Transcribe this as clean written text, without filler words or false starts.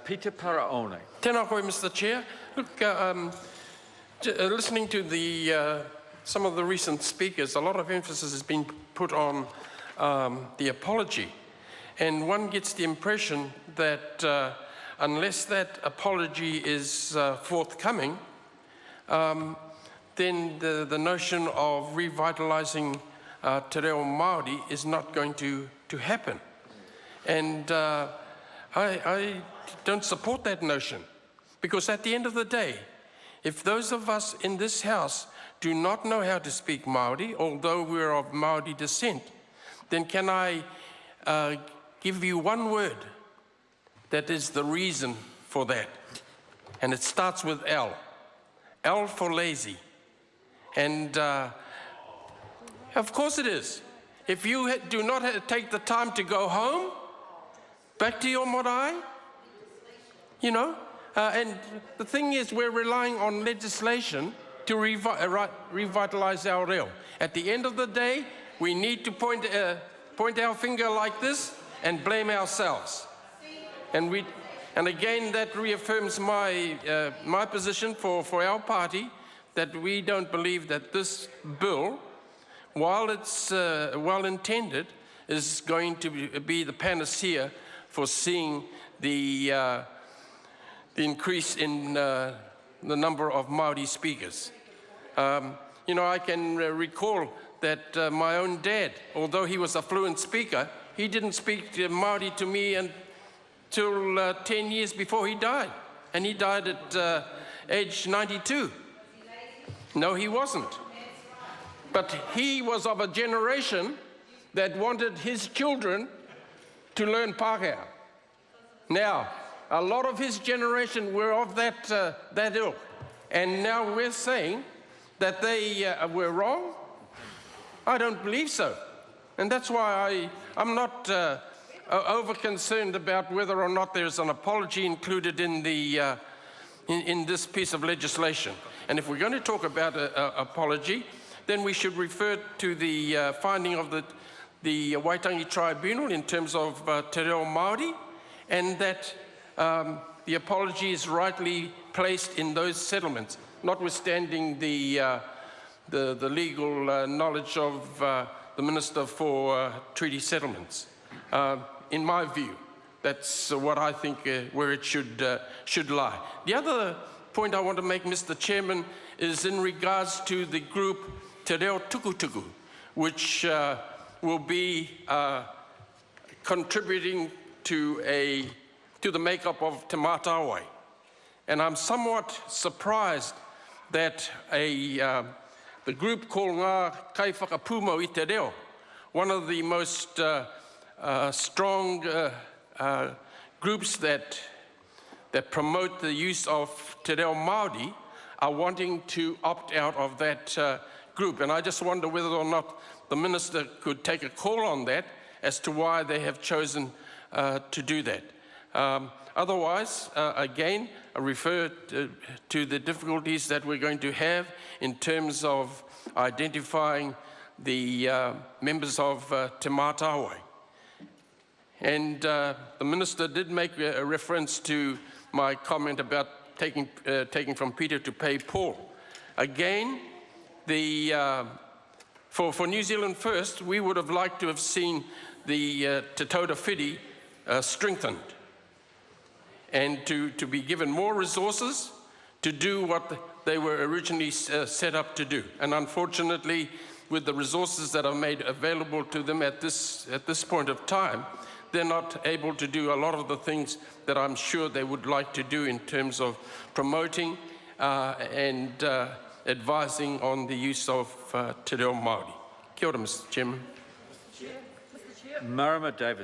Peter Paraone. Tēnā koe, Mr. Chair. Look, listening to some of the recent speakers, a lot of emphasis has been put on the apology. And one gets the impression that unless that apology is forthcoming, then the notion of revitalising Te Reo Māori is not going to happen. And I don't support that notion, because at the end of the day, if those of us in this house do not know how to speak Māori, although we're of Māori descent, then can I give you one word that is the reason for that? And it starts with L. L for lazy. And of course it is. If you do not take the time to go home, back to your marae, you know, and the thing is, we're relying on legislation to revitalise our reo. At the end of the day, we need to point our finger like this and blame ourselves. And again, that reaffirms my position for our party, that we don't believe that this bill, while it's well-intended, is going to be the panacea for seeing the increase in the number of Māori speakers. You know, I can recall that my own dad, although he was a fluent speaker, he didn't speak Māori to me until 10 years before he died. And he died at age 92. No, he wasn't. But he was of a generation that wanted his children to learn Pire. Now, a lot of his generation were of that ilk. And now we're saying that they were wrong? I don't believe so. And that's why I'm not over-concerned about whether or not there's an apology included in this piece of legislation. And if we're going to talk about an apology, then we should refer to the finding of the Waitangi Tribunal in terms of Te Reo Māori, and that the apology is rightly placed in those settlements, notwithstanding the legal knowledge of the Minister for Treaty Settlements. In my view, that's what I think where it should lie. The other point I want to make, Mr. Chairman, is in regards to the group Te Reo Tukutuku, which will be contributing to the makeup of Te Mātāwai. And I'm somewhat surprised that the group called Ngā Kaiwhakapūmau I Te Reo, one of the most strong groups that promote the use of Te Reo Māori, are wanting to opt out of that group. And I just wonder whether or not the Minister could take a call on that as to why they have chosen to do that. Otherwise, again, I refer to the difficulties that we're going to have in terms of identifying the members of Te Mātāwai. And the Minister did make a reference to my comment about taking from Peter to pay Paul. Again, for New Zealand First, we would have liked to have seen the Te Tauta Whiri strengthened, and to be given more resources to do what they were originally set up to do. And unfortunately, with the resources that are made available to them at this point of time, they're not able to do a lot of the things that I'm sure they would like to do in terms of promoting and advising on the use of Te Reo Māori. Kia ora, Mr. Chairman. Marama David.